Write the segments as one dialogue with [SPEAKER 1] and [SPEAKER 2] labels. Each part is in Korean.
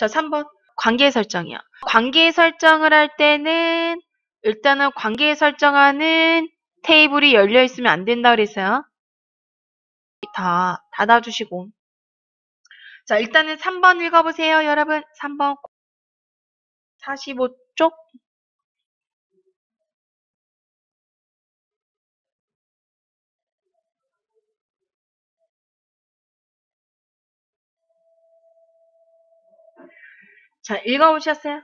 [SPEAKER 1] 자, 3번. 관계 설정이요. 관계 설정을 할 때는 일단은 관계 설정하는 테이블이 열려 있으면 안 된다 그랬어요. 다 닫아주시고. 자, 일단은 3번 읽어보세요, 여러분. 3번 45쪽. 자, 읽어보셨어요?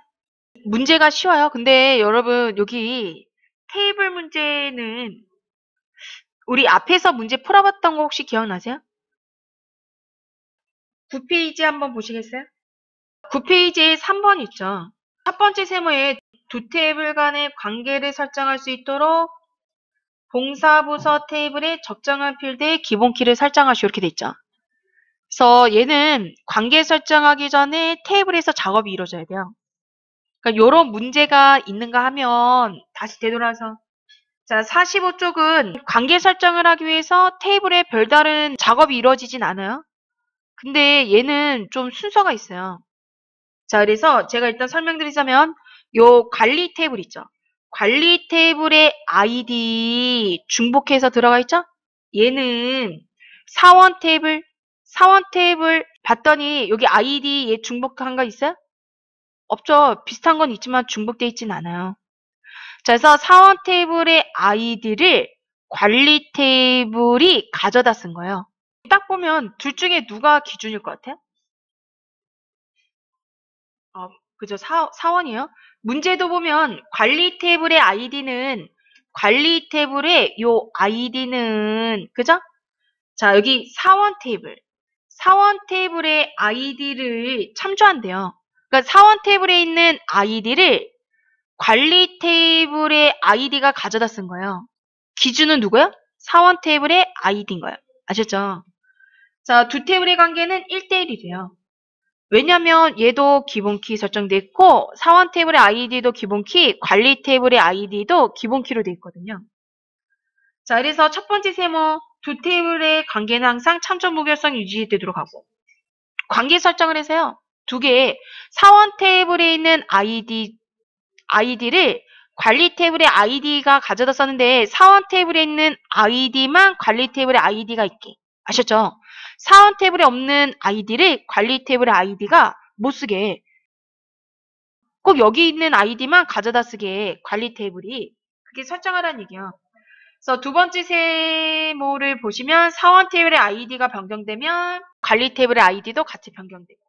[SPEAKER 1] 문제가 쉬워요. 근데 여러분 여기 테이블 문제는 우리 앞에서 문제 풀어봤던 거 혹시 기억나세요? 9페이지 한번 보시겠어요? 9페이지에 3번 있죠. 첫 번째 세모에 두 테이블 간의 관계를 설정할 수 있도록 동사부서 테이블의 적정한 필드에 기본키를 설정하시오 이렇게 돼 있죠. 그래서 얘는 관계 설정하기 전에 테이블에서 작업이 이루어져야 돼요. 그러니까 이런 문제가 있는가 하면 다시 되돌아서 자 45쪽은 관계 설정을 하기 위해서 테이블에 별다른 작업이 이루어지진 않아요. 근데 얘는 좀 순서가 있어요. 자 그래서 제가 일단 설명드리자면 요 관리 테이블 있죠. 관리 테이블의 아이디 중복해서 들어가 있죠. 얘는 사원 테이블 봤더니 여기 아이디 얘 중복한 거 있어요? 없죠. 비슷한 건 있지만 중복돼 있진 않아요. 자, 그래서 사원 테이블의 아이디를 관리 테이블이 가져다 쓴 거예요. 딱 보면 둘 중에 누가 기준일 것 같아요? 그죠. 사원이요. 문제도 보면 관리 테이블의 아이디는 관리 테이블의 요 아이디는 그죠? 자, 여기 사원 테이블의 아이디를 참조한대요. 그러니까 사원 테이블에 있는 아이디를 관리 테이블의 아이디가 가져다 쓴 거예요. 기준은 누구야? 사원 테이블의 아이디인 거예요. 아셨죠? 자, 두 테이블의 관계는 1대1이래요. 왜냐면 얘도 기본키 설정돼 있고 사원 테이블의 아이디도 기본키, 관리 테이블의 아이디도 기본키로 돼 있거든요. 자, 그래서 첫 번째 세모 두 테이블의 관계는 항상 참조 무결성 유지되도록 하고 관계 설정을 해서요. 두 개의 사원 테이블에 있는 아이디를 관리 테이블의 아이디가 가져다 썼는데 사원 테이블에 있는 아이디만 관리 테이블의 아이디가 있게. 아셨죠? 사원 테이블에 없는 아이디를 관리 테이블의 아이디가 못 쓰게. 꼭 여기 있는 아이디만 가져다 쓰게 관리 테이블이. 그게 설정하라는 얘기야. 그래서 두 번째 세모를 보시면 사원 테이블의 아이디가 변경되면 관리 테이블의 아이디도 같이 변경되고.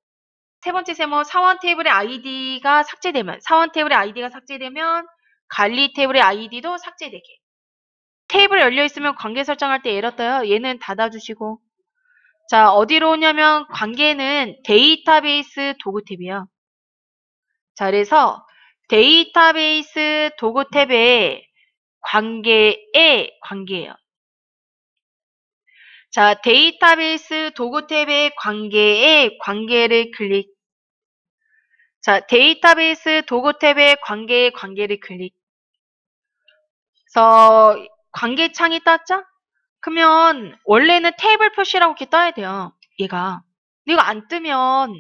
[SPEAKER 1] 세 번째 세모 사원 테이블의 아이디가 삭제되면 관리 테이블의 아이디도 삭제되게. 테이블 열려있으면 관계 설정할 때 에러 떠요. 얘는 닫아주시고. 자, 어디로 오냐면 관계는 데이터베이스 도구 탭이에요. 자, 그래서 데이터베이스 도구 탭에 관계예요. 자, 데이터베이스 도구 탭의 관계를 클릭. 자, 데이터베이스 도구 탭의 관계를 클릭. 그래서 관계 창이 떴죠? 그러면 원래는 테이블 표시라고 이렇게 떠야 돼요. 얘가. 근데 이거 안 뜨면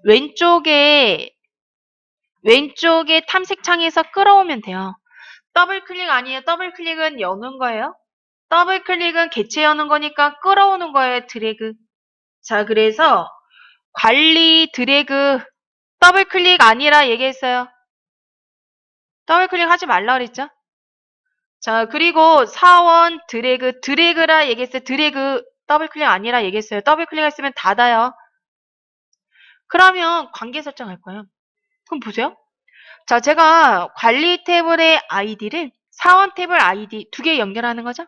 [SPEAKER 1] 왼쪽에 탐색 창에서 끌어오면 돼요. 더블 클릭 아니에요. 더블 클릭은 여는 거예요. 더블 클릭은 개체 여는 거니까 끌어오는 거예요. 드래그. 자, 그래서 관리 드래그 더블 클릭 아니라 얘기했어요. 더블 클릭 하지 말라 그랬죠? 자, 그리고 사원 드래그라 얘기했어요. 드래그 더블 클릭 아니라 얘기했어요. 더블 클릭 했으면 닫아요. 그러면 관계 설정할 거예요. 그럼 보세요. 자, 제가 관리 테이블의 아이디를 사원 테이블 아이디 두 개 연결하는 거죠.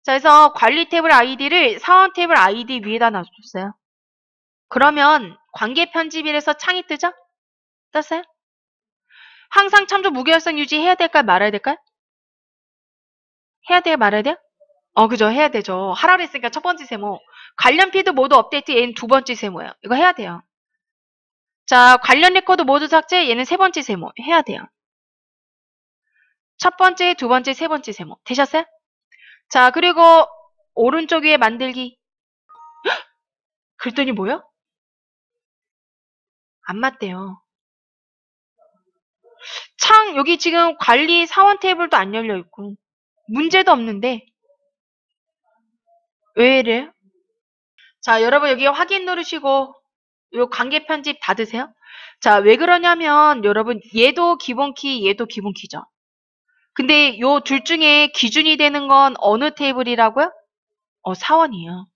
[SPEAKER 1] 자, 그래서 관리 테이블 아이디를 사원 테이블 아이디 위에다 놔줬어요. 그러면 관계 편집이라서 창이 뜨죠? 떴어요? 항상 참조 무결성 유지해야 될까요? 말아야 될까요? 해야 돼요? 말아야 돼요? 그죠. 해야 되죠. 하라 그랬으니까 첫 번째 세모. 관련 피드 모두 업데이트 얘는 두 번째 세모예요. 이거 해야 돼요. 자, 관련 레코드 모두 삭제 얘는 세 번째 세모. 해야 돼요. 첫 번째, 두 번째, 세 번째 세모. 되셨어요? 자, 그리고 오른쪽 위에 만들기. 그랬더니 뭐야? 안 맞대요. 여기 지금 관리 사원 테이블도 안 열려 있고 문제도 없는데 왜 이래요? 자, 여러분 여기 확인 누르시고 요 관계 편집 닫으세요. 자, 왜 그러냐면 여러분 얘도 기본키, 얘도 기본키죠. 근데 요 둘 중에 기준이 되는 건 어느 테이블이라고요? 사원이에요.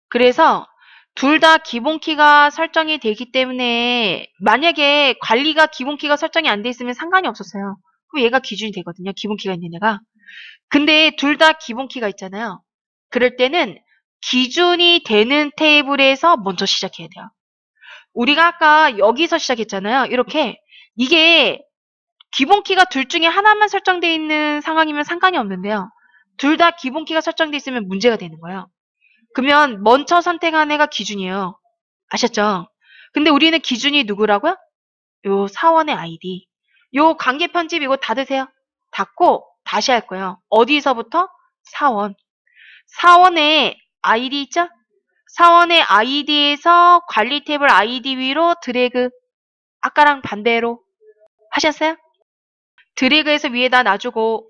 [SPEAKER 1] 그래서 둘 다 기본키가 설정이 되기 때문에 만약에 관리가 기본키가 설정이 안 돼 있으면 상관이 없었어요. 그럼 얘가 기준이 되거든요. 기본키가 있는 애가. 근데 둘 다 기본키가 있잖아요. 그럴 때는 기준이 되는 테이블에서 먼저 시작해야 돼요. 우리가 아까 여기서 시작했잖아요. 이렇게 이게 기본키가 둘 중에 하나만 설정되어 있는 상황이면 상관이 없는데요. 둘 다 기본키가 설정되어 있으면 문제가 되는 거예요. 그러면 먼저 선택한 애가 기준이에요. 아셨죠? 근데 우리는 기준이 누구라고요? 요 사원의 아이디. 요 관계 편집 이거 닫으세요. 닫고 다시 할 거예요. 어디서부터? 사원. 사원의 아이디 있죠? 사원의 아이디에서 관리 탭을 아이디 위로 드래그. 아까랑 반대로 하셨어요? 드래그해서 위에다 놔주고.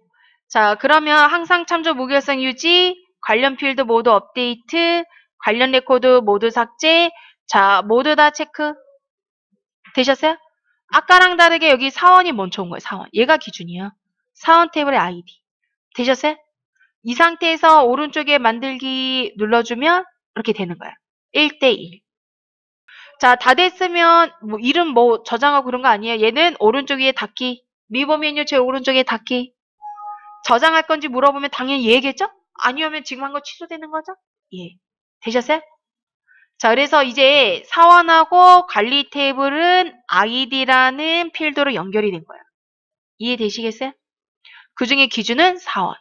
[SPEAKER 1] 자, 그러면 항상 참조 무결성 유지, 관련 필드 모두 업데이트, 관련 레코드 모두 삭제. 자, 모두 다 체크 되셨어요? 아까랑 다르게 여기 사원이 먼저 온 거예요. 사원. 얘가 기준이에요. 사원 테이블의 아이디. 되셨어요? 이 상태에서 오른쪽에 만들기 눌러주면 이렇게 되는 거예요. 1대1. 자, 다 됐으면 뭐 이름 뭐 저장하고 그런 거 아니에요. 얘는 오른쪽 위에 닫기. 리버 메뉴 제 오른쪽에 닫기. 저장할 건지 물어보면 당연히 얘겠죠? 아니면 지금 한 거 취소되는 거죠? 예. 되셨어요? 자, 그래서 이제 사원하고 관리 테이블은 id라는 필드로 연결이 된 거예요. 이해되시겠어요? 그 중에 기준은 사원.